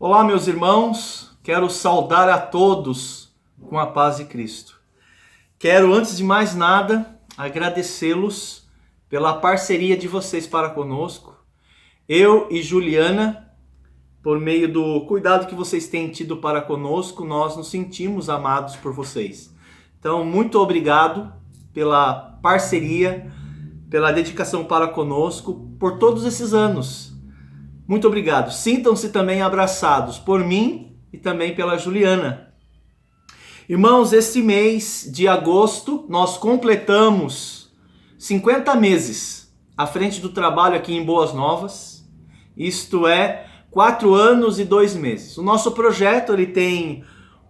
Olá, meus irmãos, quero saudar a todos com a paz de Cristo. Quero, antes de mais nada, agradecê-los pela parceria de vocês para conosco. Eu e Juliana, por meio do cuidado que vocês têm tido para conosco, nós nos sentimos amados por vocês. Então, muito obrigado pela parceria, pela dedicação para conosco, por todos esses anos. Muito obrigado. Sintam-se também abraçados por mim e também pela Juliana. Irmãos, este mês de agosto nós completamos 50 meses à frente do trabalho aqui em Boas Novas. Isto é, 4 anos e 2 meses. O nosso projeto ele tem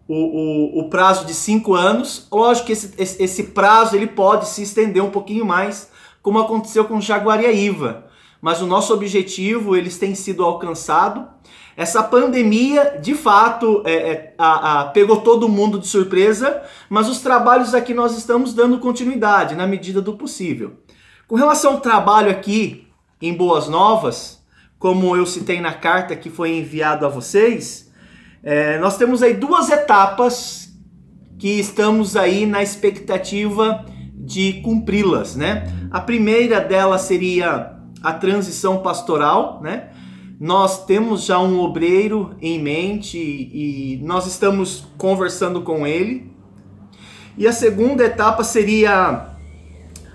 o prazo de 5 anos. Lógico que esse prazo ele pode se estender um pouquinho mais, como aconteceu com Jaguariaíva. Mas o nosso objetivo, eles têm sido alcançado. Essa pandemia, de fato, pegou todo mundo de surpresa, mas os trabalhos aqui nós estamos dando continuidade, na medida do possível. Com relação ao trabalho aqui em Boas Novas, como eu citei na carta que foi enviada a vocês, nós temos aí 2 etapas que estamos aí na expectativa de cumpri-las, né? A primeira delas seria a transição pastoral, né? Nós temos já um obreiro em mente e nós estamos conversando com ele. E a segunda etapa seria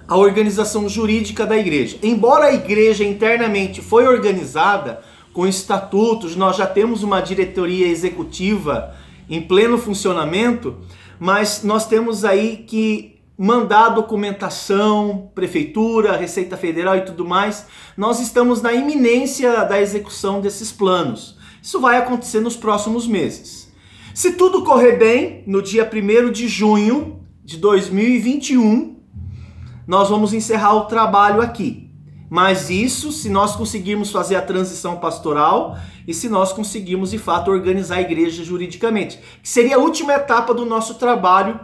a organização jurídica da igreja. Embora a igreja internamente foi organizada com estatutos, nós já temos uma diretoria executiva em pleno funcionamento, mas nós temos aí que mandar documentação, prefeitura, Receita Federal e tudo mais. Nós estamos na iminência da execução desses planos. Isso vai acontecer nos próximos meses. Se tudo correr bem, no dia 1º de junho de 2021, nós vamos encerrar o trabalho aqui. Mas isso se nós conseguirmos fazer a transição pastoral e se nós conseguirmos de fato organizar a igreja juridicamente, que seria a última etapa do nosso trabalho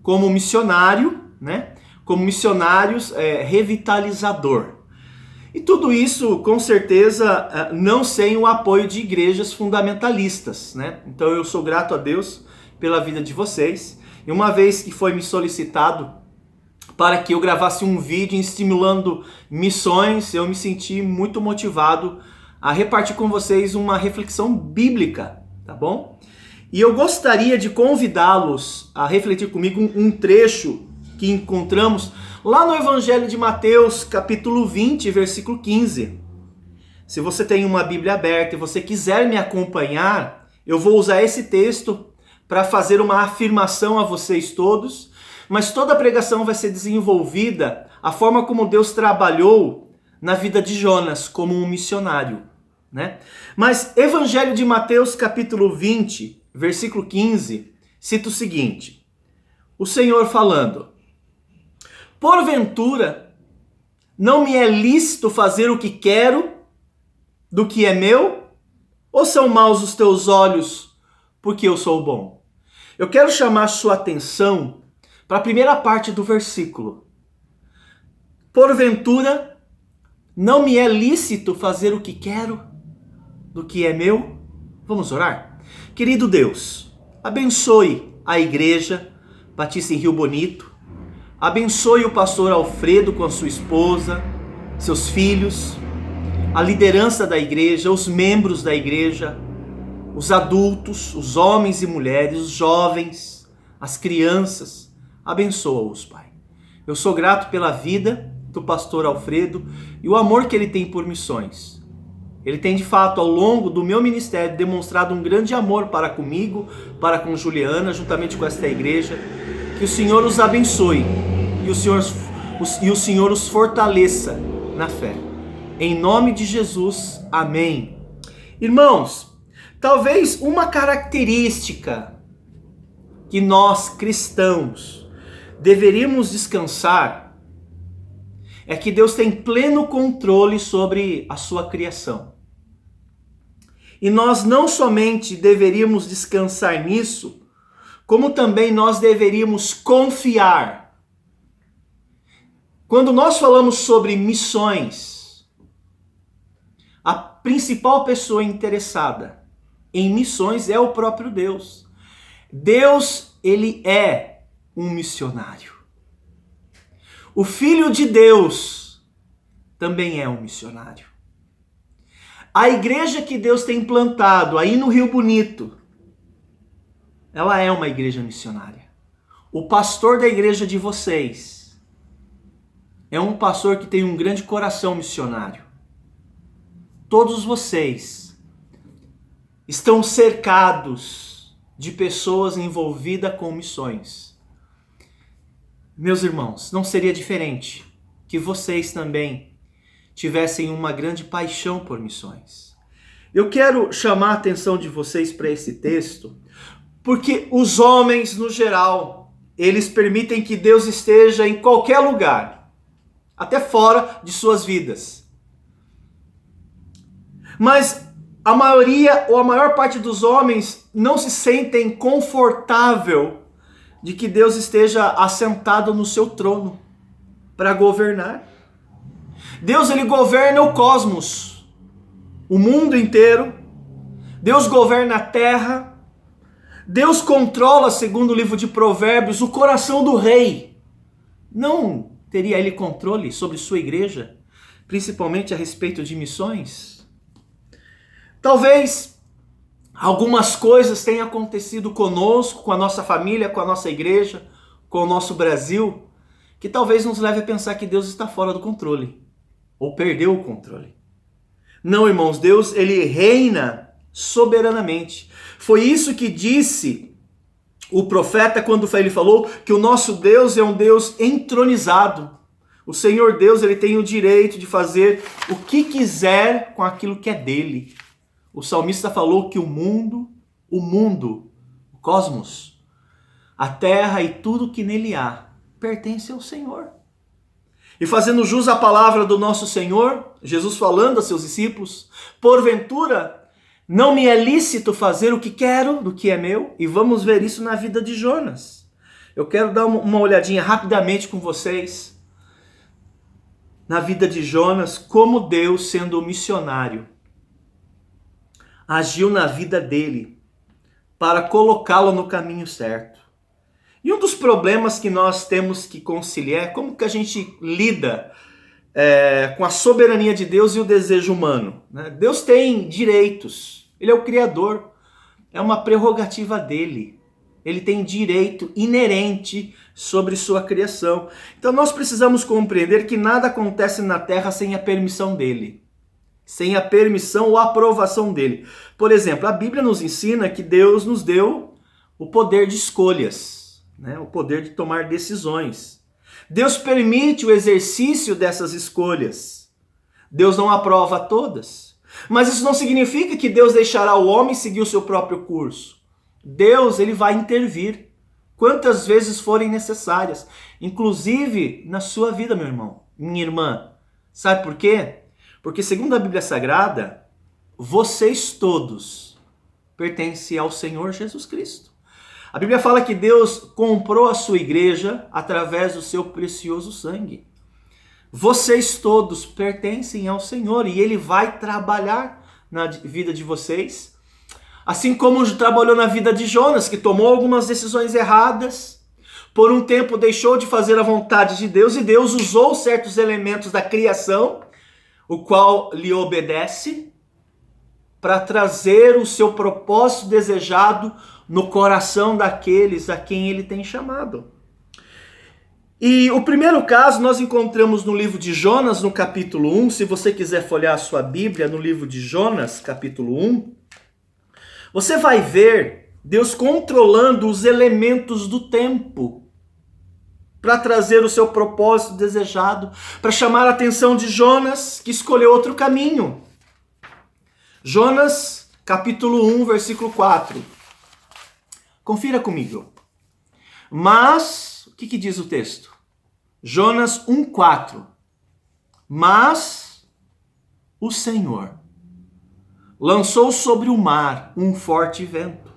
como missionário, né? Como missionários revitalizador. E tudo isso, com certeza, não sem o apoio de igrejas fundamentalistas, né? Então eu sou grato a Deus pela vida de vocês. E uma vez que foi me solicitado para que eu gravasse um vídeo estimulando missões, eu me senti muito motivado a repartir com vocês uma reflexão bíblica, tá bom? E eu gostaria de convidá-los a refletir comigo um trecho que encontramos lá no Evangelho de Mateus, capítulo 20, versículo 15. Se você tem uma Bíblia aberta e você quiser me acompanhar, eu vou usar esse texto para fazer uma afirmação a vocês todos, mas toda a pregação vai ser desenvolvida a forma como Deus trabalhou na vida de Jonas como um missionário, né? Mas Evangelho de Mateus, capítulo 20, versículo 15, cita o seguinte: o Senhor falando: porventura, não me é lícito fazer o que quero do que é meu? Ou são maus os teus olhos, porque eu sou bom? Eu quero chamar sua atenção para a primeira parte do versículo. Porventura, não me é lícito fazer o que quero do que é meu? Vamos orar? Querido Deus, abençoe a igreja Batista em Rio Bonito, abençoe o pastor Alfredo com a sua esposa, seus filhos, a liderança da igreja, os membros da igreja, os adultos, os homens e mulheres, os jovens, as crianças, abençoa-os, Pai. Eu sou grato pela vida do pastor Alfredo e o amor que ele tem por missões. Ele tem de fato ao longo do meu ministério demonstrado um grande amor para comigo, para com Juliana, juntamente com esta igreja. Que o Senhor os abençoe e o Senhor os fortaleça na fé. Em nome de Jesus, amém. Irmãos, talvez uma característica que nós cristãos deveríamos descansar é que Deus tem pleno controle sobre a sua criação. E nós não somente deveríamos descansar nisso, como também nós deveríamos confiar. Quando nós falamos sobre missões, a principal pessoa interessada em missões é o próprio Deus. Deus, ele é um missionário. O Filho de Deus também é um missionário. A igreja que Deus tem plantado aí no Rio Bonito, ela é uma igreja missionária. O pastor da igreja de vocês é um pastor que tem um grande coração missionário. Todos vocês estão cercados de pessoas envolvidas com missões. Meus irmãos, não seria diferente que vocês também tivessem uma grande paixão por missões. Eu quero chamar a atenção de vocês para esse texto, porque os homens, no geral, eles permitem que Deus esteja em qualquer lugar, até fora de suas vidas. Mas a maioria ou a maior parte dos homens não se sentem confortável de que Deus esteja assentado no seu trono para governar. Deus, ele governa o cosmos, o mundo inteiro. Deus governa a terra. Deus controla, segundo o livro de Provérbios, o coração do rei. Não teria ele controle sobre sua igreja, principalmente a respeito de missões? Talvez algumas coisas tenham acontecido conosco, com a nossa família, com a nossa igreja, com o nosso Brasil, que talvez nos leve a pensar que Deus está fora do controle, ou perdeu o controle. Não, irmãos, Deus, ele reina soberanamente. Foi isso que disse o profeta quando ele falou que o nosso Deus é um Deus entronizado. O Senhor Deus, ele tem o direito de fazer o que quiser com aquilo que é dele. O salmista falou que o mundo, o cosmos, a terra e tudo que nele há, pertence ao Senhor. E fazendo jus à palavra do nosso Senhor, Jesus falando a seus discípulos, porventura, não me é lícito fazer o que quero do que é meu? E vamos ver isso na vida de Jonas. Eu quero dar uma olhadinha rapidamente com vocês na vida de Jonas, como Deus, sendo missionário, agiu na vida dele para colocá-lo no caminho certo. E um dos problemas que nós temos que conciliar é como que a gente lida com a soberania de Deus e o desejo humano. Né? Deus tem direitos, ele é o Criador, é uma prerrogativa dele. Ele tem direito inerente sobre sua criação. Então nós precisamos compreender que nada acontece na terra sem a permissão dele. Sem a permissão ou aprovação dele. Por exemplo, a Bíblia nos ensina que Deus nos deu o poder de escolhas, né? O poder de tomar decisões. Deus permite o exercício dessas escolhas. Deus não aprova todas. Mas isso não significa que Deus deixará o homem seguir o seu próprio curso. Deus, ele vai intervir quantas vezes forem necessárias, inclusive na sua vida, meu irmão, minha irmã. Sabe por quê? Porque segundo a Bíblia Sagrada, vocês todos pertencem ao Senhor Jesus Cristo. A Bíblia fala que Deus comprou a sua igreja através do seu precioso sangue. Vocês todos pertencem ao Senhor e Ele vai trabalhar na vida de vocês. Assim como trabalhou na vida de Jonas, que tomou algumas decisões erradas, por um tempo deixou de fazer a vontade de Deus e Deus usou certos elementos da criação, o qual lhe obedece, para trazer o seu propósito desejado no coração daqueles a quem ele tem chamado. E o primeiro caso nós encontramos no livro de Jonas, no capítulo 1. Se você quiser folhear a sua Bíblia, no livro de Jonas, capítulo 1, você vai ver Deus controlando os elementos do tempo para trazer o seu propósito desejado, para chamar a atenção de Jonas, que escolheu outro caminho. Jonas, capítulo 1, versículo 4. Confira comigo. Mas, o que diz o texto? Jonas 1,4. Mas o Senhor lançou sobre o mar um forte vento,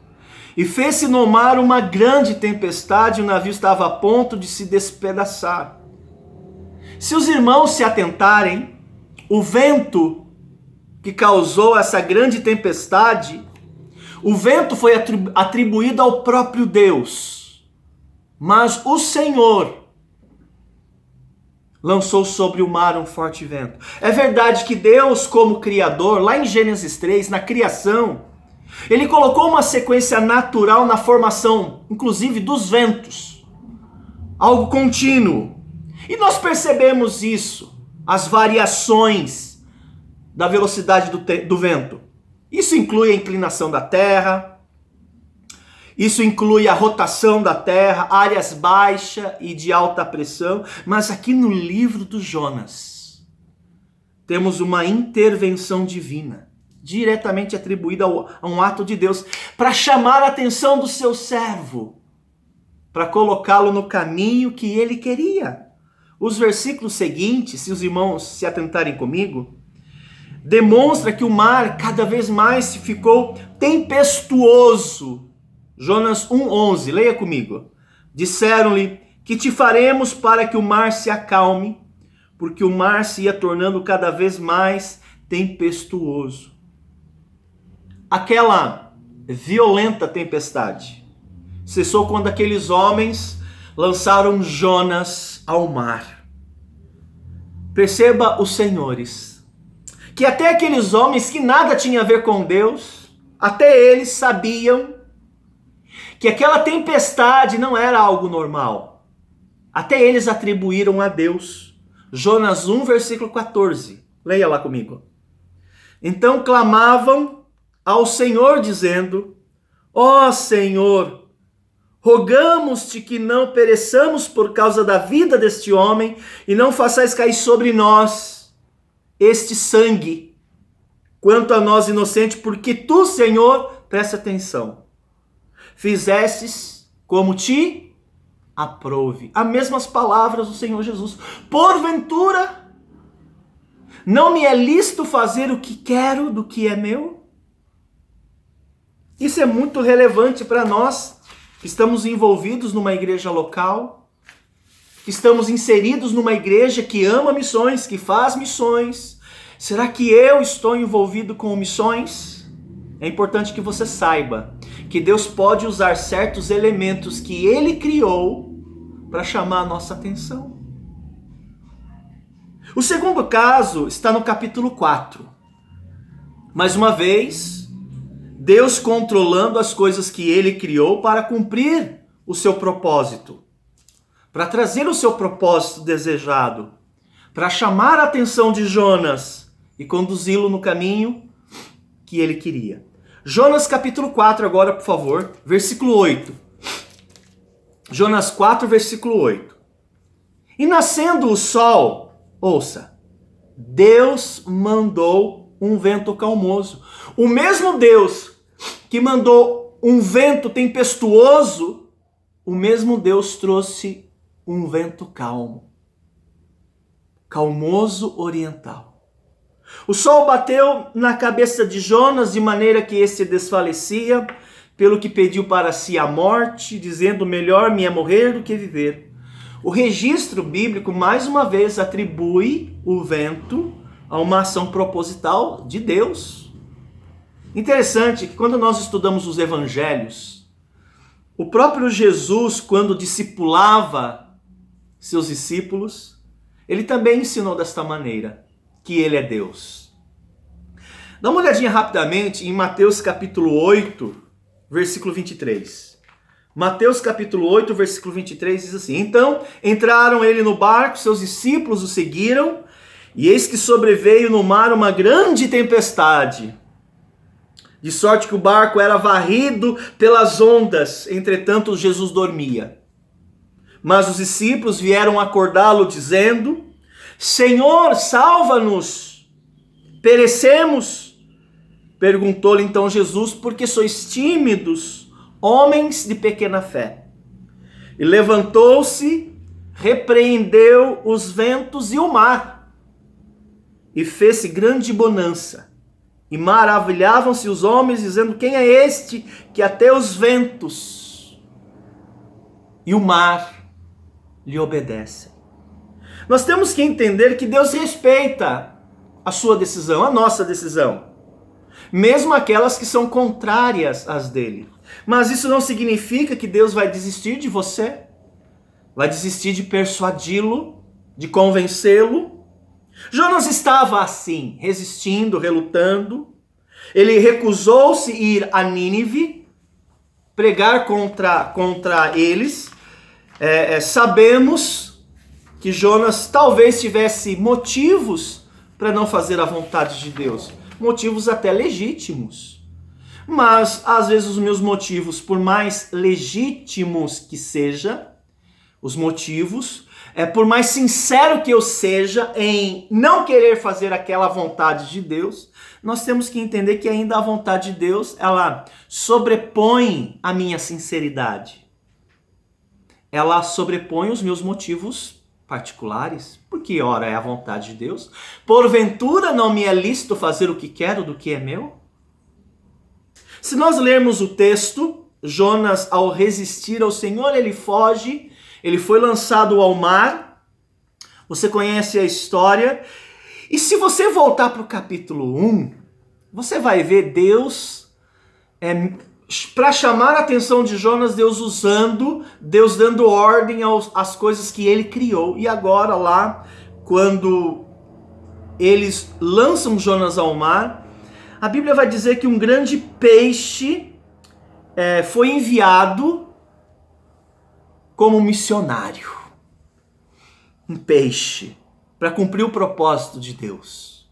e fez-se no mar uma grande tempestade, e o navio estava a ponto de se despedaçar. Se os irmãos se atentarem, o vento que causou essa grande tempestade, O vento foi atribuído ao próprio Deus, mas o Senhor lançou sobre o mar um forte vento. É verdade que Deus, como Criador, lá em Gênesis 3, na criação, Ele colocou uma sequência natural na formação, inclusive dos ventos. Algo contínuo. E nós percebemos isso, as variações da velocidade do vento. Isso inclui a inclinação da terra, isso inclui a rotação da terra, áreas baixa e de alta pressão. Mas aqui no livro do Jonas, temos uma intervenção divina, diretamente atribuída a um ato de Deus, para chamar a atenção do seu servo, para colocá-lo no caminho que ele queria. Os versículos seguintes, se os irmãos se atentarem comigo, demonstra que o mar cada vez mais ficou tempestuoso. Jonas 1,11, leia comigo. Disseram-lhe: que te faremos para que o mar se acalme? Porque o mar se ia tornando cada vez mais tempestuoso. Aquela violenta tempestade cessou quando aqueles homens lançaram Jonas ao mar. Perceba os senhores, que até aqueles homens que nada tinham a ver com Deus, até eles sabiam que aquela tempestade não era algo normal. Até eles atribuíram a Deus. Jonas 1, versículo 14. Leia lá comigo. Então clamavam ao Senhor, dizendo: ó Senhor, rogamos-te que não pereçamos por causa da vida deste homem, e não façais cair sobre nós este sangue, quanto a nós inocentes, porque tu, Senhor, presta atenção, fizestes como te aprouve. As mesmas palavras do Senhor Jesus. Porventura, não me é lícito fazer o que quero do que é meu? Isso é muito relevante para nós que estamos envolvidos numa igreja local, que estamos inseridos numa igreja que ama missões, que faz missões. Será que eu estou envolvido com missões? É importante que você saiba que Deus pode usar certos elementos que Ele criou para chamar a nossa atenção. O segundo caso está no capítulo 4. Mais uma vez, Deus controlando as coisas que Ele criou para cumprir o seu propósito, para trazer o seu propósito desejado, para chamar a atenção de Jonas e conduzi-lo no caminho que ele queria. Jonas capítulo 4 agora, por favor, versículo 8. Jonas 4, versículo 8. E nascendo o sol, ouça, Deus mandou um vento calmoso. O mesmo Deus que mandou um vento tempestuoso, o mesmo Deus trouxe um vento calmo. Calmoso oriental. O sol bateu na cabeça de Jonas de maneira que este desfalecia, pelo que pediu para si a morte, dizendo: melhor me é morrer do que viver. O registro bíblico, mais uma vez, atribui o vento a uma ação proposital de Deus. Interessante que quando nós estudamos os evangelhos, o próprio Jesus, quando discipulava seus discípulos, ele também ensinou desta maneira, que ele é Deus. Dá uma olhadinha rapidamente em Mateus capítulo 8, versículo 23. Mateus capítulo 8, versículo 23 diz assim: então entraram ele no barco, seus discípulos o seguiram, e eis que sobreveio no mar uma grande tempestade, de sorte que o barco era varrido pelas ondas, entretanto Jesus dormia. Mas os discípulos vieram acordá-lo dizendo: Senhor, salva-nos, perecemos. Perguntou-lhe então Jesus: por que sois tímidos, homens de pequena fé? E levantou-se, repreendeu os ventos e o mar, e fez-se grande bonança. E maravilhavam-se os homens, dizendo: quem é este que até os ventos e o mar lhe obedecem? Nós temos que entender que Deus respeita a sua decisão, a nossa decisão. mesmo aquelas que são contrárias às dele. Mas isso não significa que Deus vai desistir de você, vai desistir de persuadi-lo, de convencê-lo. Jonas estava assim, resistindo, relutando. Ele recusou-se ir a Nínive, pregar contra eles. Sabemos que Jonas talvez tivesse motivos para não fazer a vontade de Deus, motivos até legítimos. Mas às vezes os meus motivos, por mais legítimos que seja, os motivos, por mais sincero que eu seja em não querer fazer aquela vontade de Deus, nós temos que entender que ainda a vontade de Deus, ela sobrepõe a minha sinceridade. Ela sobrepõe os meus motivos particulares, porque ora é a vontade de Deus. Porventura não me é lícito fazer o que quero do que é meu? Se nós lermos o texto, Jonas, ao resistir ao Senhor, ele foge, ele foi lançado ao mar. Você conhece a história. E se você voltar para o capítulo 1, você vai ver Deus, para chamar a atenção de Jonas, Deus dando ordem às coisas que ele criou. E agora lá, quando eles lançam Jonas ao mar, a Bíblia vai dizer que um grande peixe foi enviado como missionário. Um peixe, para cumprir o propósito de Deus.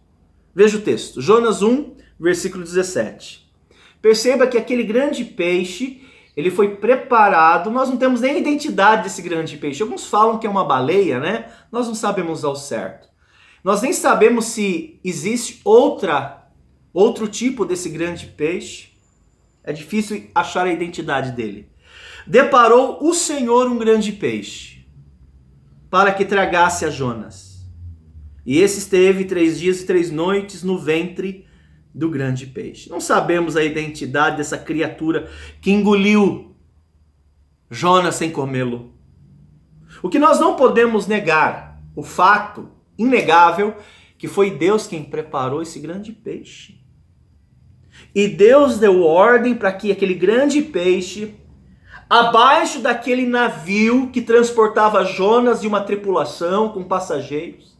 Veja o texto, Jonas 1, versículo 17. Perceba que aquele grande peixe, ele foi preparado, nós não temos nem a identidade desse grande peixe. Alguns falam que é uma baleia, né? Nós não sabemos ao certo. Nós nem sabemos se existe outro tipo desse grande peixe. É difícil achar a identidade dele. Deparou o Senhor um grande peixe, para que tragasse a Jonas. E esse esteve 3 dias e 3 noites no ventre do grande peixe. Não sabemos a identidade dessa criatura que engoliu Jonas sem comê-lo. O que nós não podemos negar, o fato inegável, que foi Deus quem preparou esse grande peixe. E Deus deu ordem para que aquele grande peixe, abaixo daquele navio que transportava Jonas e uma tripulação com passageiros,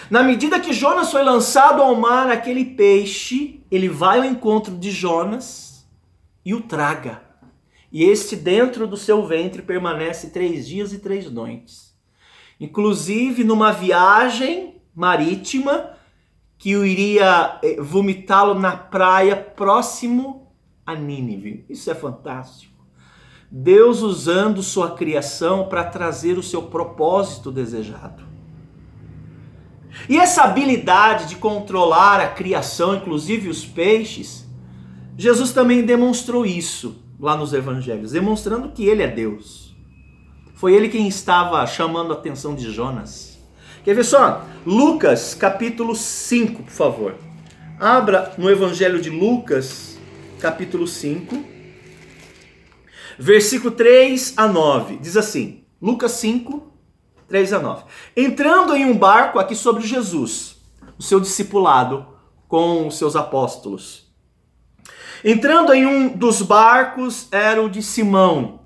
na medida que Jonas foi lançado ao mar, aquele peixe, ele vai ao encontro de Jonas e o traga. E este dentro do seu ventre permanece 3 dias e 3 noites. Inclusive numa viagem marítima que o iria vomitá-lo na praia próximo a Nínive. Isso é fantástico. Deus usando sua criação para trazer o seu propósito desejado. E essa habilidade de controlar a criação, inclusive os peixes, Jesus também demonstrou isso lá nos evangelhos, demonstrando que ele é Deus. Foi ele quem estava chamando a atenção de Jonas. Quer ver só? Lucas capítulo 5, por favor. Abra no evangelho de Lucas, capítulo 5, versículo 3 a 9. Diz assim, Lucas 5, 3 a 9. Entrando em um barco aqui sobre Jesus, o seu discipulado com os seus apóstolos. Entrando em um dos barcos era o de Simão.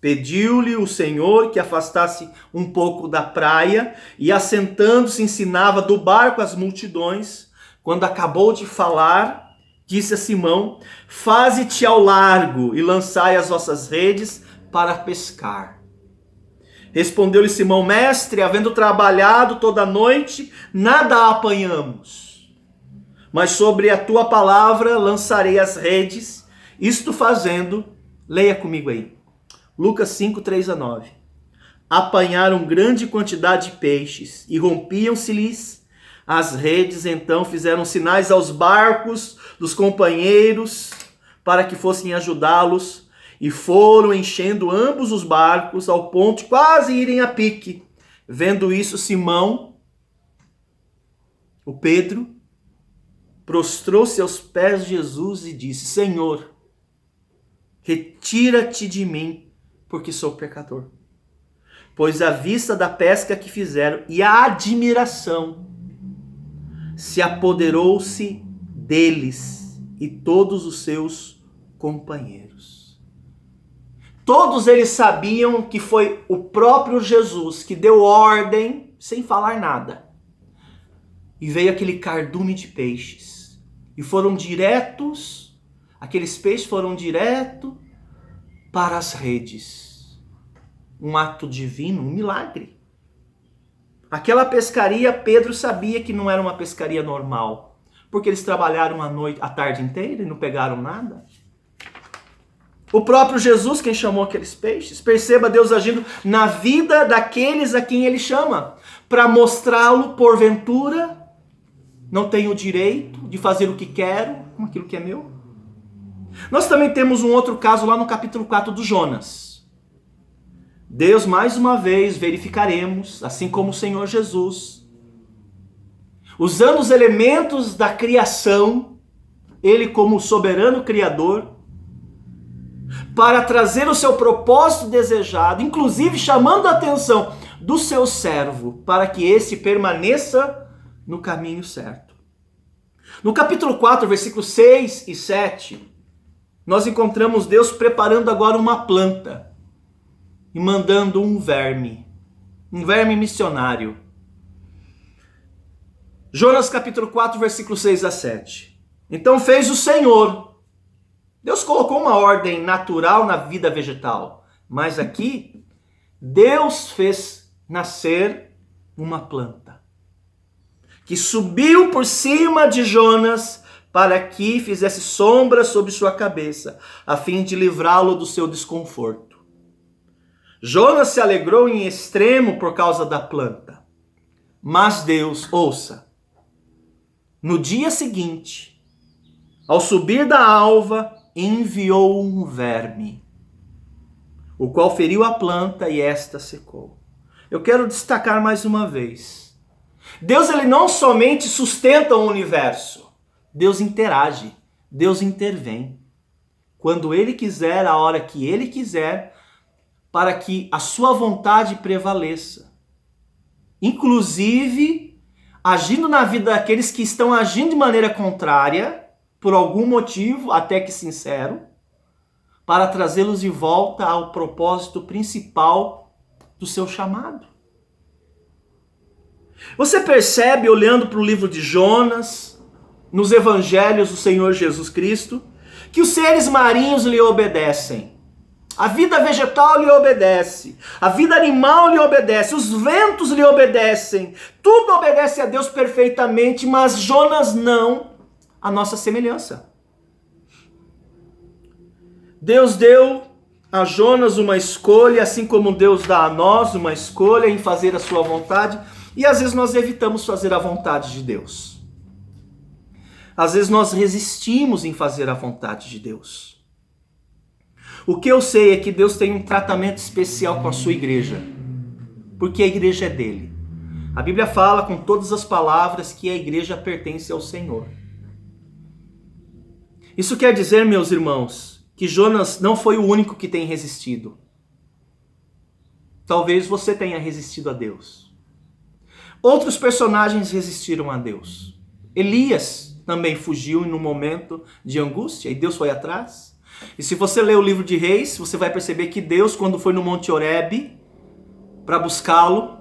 Pediu-lhe o Senhor que afastasse um pouco da praia e assentando-se ensinava do barco as multidões. Quando acabou de falar, disse a Simão, faze-te ao largo e lançai as vossas redes para pescar. Respondeu-lhe Simão, mestre, havendo trabalhado toda a noite, nada apanhamos. Mas sobre a tua palavra lançarei as redes. Isto fazendo, leia comigo aí. Lucas 5, 3 a 9. Apanharam grande quantidade de peixes e rompiam-se-lhes as redes. Então fizeram sinais aos barcos dos companheiros para que fossem ajudá-los. E foram enchendo ambos os barcos ao ponto de quase irem a pique. Vendo isso, Simão, o Pedro, prostrou-se aos pés de Jesus e disse, Senhor, retira-te de mim, porque sou pecador. Pois à vista da pesca que fizeram e a admiração se apoderou-se deles e todos os seus companheiros. Todos eles sabiam que foi o próprio Jesus que deu ordem, sem falar nada. E veio aquele cardume de peixes. E foram diretos, aqueles peixes foram direto para as redes. Um ato divino, um milagre. Aquela pescaria, Pedro sabia que não era uma pescaria normal. Porque eles trabalharam a tarde inteira e não pegaram nada. O próprio Jesus, quem chamou aqueles peixes, perceba Deus agindo na vida daqueles a quem ele chama, para mostrá-lo, porventura, não tenho o direito de fazer o que quero com aquilo que é meu. Nós também temos um outro caso lá no capítulo 4 do Jonas. Deus, mais uma vez, verificaremos, assim como o Senhor Jesus, usando os elementos da criação, ele como soberano criador, para trazer o seu propósito desejado, inclusive chamando a atenção do seu servo, para que esse permaneça no caminho certo. No capítulo 4, versículos 6 e 7, nós encontramos Deus preparando agora uma planta e mandando um verme missionário. Jonas capítulo 4, versículos 6 a 7. Então fez o Senhor. Deus colocou uma ordem natural na vida vegetal, mas aqui Deus fez nascer uma planta que subiu por cima de Jonas para que fizesse sombra sobre sua cabeça, a fim de livrá-lo do seu desconforto. Jonas se alegrou em extremo por causa da planta. Mas Deus, ouça, no dia seguinte, ao subir da alva, enviou um verme, o qual feriu a planta e esta secou. Eu quero destacar mais uma vez. Deus, ele não somente sustenta o universo, Deus interage, Deus intervém. Quando ele quiser, a hora que ele quiser, para que a sua vontade prevaleça. Inclusive, agindo na vida daqueles que estão agindo de maneira contrária, por algum motivo, até que sincero, para trazê-los de volta ao propósito principal do seu chamado. Você percebe, olhando para o livro de Jonas, nos evangelhos do Senhor Jesus Cristo, que os seres marinhos lhe obedecem. A vida vegetal lhe obedece, a vida animal lhe obedece, os ventos lhe obedecem, tudo obedece a Deus perfeitamente, mas Jonas não, a nossa semelhança. Deus deu a Jonas uma escolha, assim como Deus dá a nós uma escolha em fazer a sua vontade, e às vezes nós evitamos fazer a vontade de Deus. Às vezes nós resistimos em fazer a vontade de Deus. O que eu sei é que Deus tem um tratamento especial com a sua igreja, porque a igreja é dele. A Bíblia fala com todas as palavras que a igreja pertence ao Senhor. Isso quer dizer, meus irmãos, que Jonas não foi o único que tem resistido. Talvez você tenha resistido a Deus. Outros personagens resistiram a Deus. Elias também fugiu no momento de angústia e Deus foi atrás. E se você ler o livro de Reis, você vai perceber que Deus, quando foi no Monte Horebe para buscá-lo,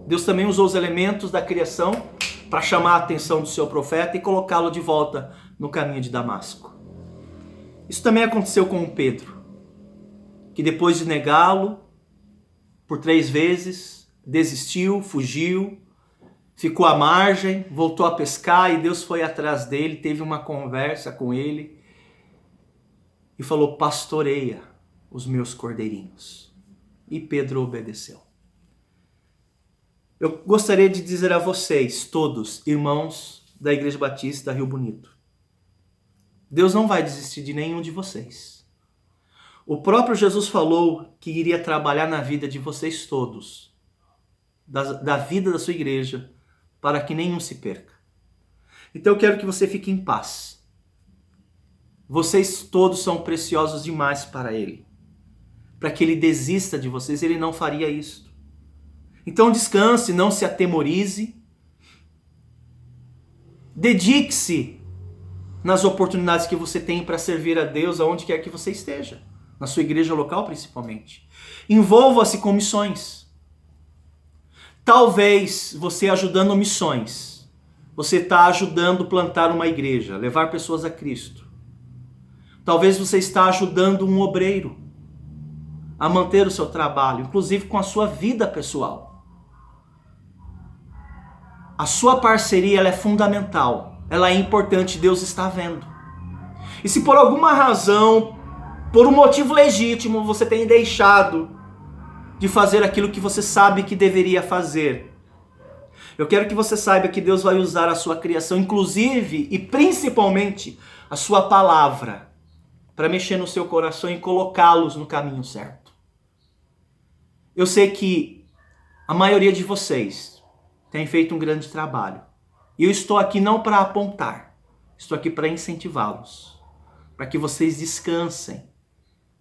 Deus também usou os elementos da criação para chamar a atenção do seu profeta e colocá-lo de volta no caminho de Damasco. Isso também aconteceu com o Pedro, que depois de negá-lo por 3 vezes, desistiu, fugiu, ficou à margem, voltou a pescar e Deus foi atrás dele, teve uma conversa com ele e falou: pastoreia os meus cordeirinhos. E Pedro obedeceu. Eu gostaria de dizer a vocês, todos, irmãos da Igreja Batista Rio Bonito, Deus não vai desistir de nenhum de vocês. O próprio Jesus falou que iria trabalhar na vida de vocês todos, da vida da sua igreja, para que nenhum se perca. Então eu quero que você fique em paz. Vocês todos são preciosos demais para Ele. Para que Ele desista de vocês, Ele não faria isso. Então descanse, não se atemorize. Dedique-se nas oportunidades que você tem para servir a Deus aonde quer que você esteja, na sua igreja local principalmente. Envolva-se com missões. Talvez você ajudando missões, você está ajudando a plantar uma igreja, levar pessoas a Cristo. Talvez você está ajudando um obreiro a manter o seu trabalho, inclusive com a sua vida pessoal. A sua parceria ela é fundamental, ela é importante, Deus está vendo. E se por alguma razão, por um motivo legítimo, você tem deixado de fazer aquilo que você sabe que deveria fazer, eu quero que você saiba que Deus vai usar a sua criação, inclusive e principalmente a sua palavra, para mexer no seu coração e colocá-los no caminho certo. Eu sei que a maioria de vocês tem feito um grande trabalho. E eu estou aqui não para apontar, estou aqui para incentivá-los, para que vocês descansem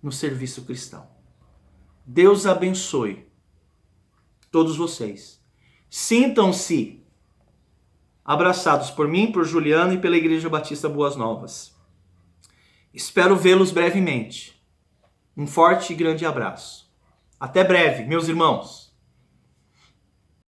no serviço cristão. Deus abençoe todos vocês. Sintam-se abraçados por mim, por Juliano e pela Igreja Batista Boas Novas. Espero vê-los brevemente. Um forte e grande abraço. Até breve, meus irmãos.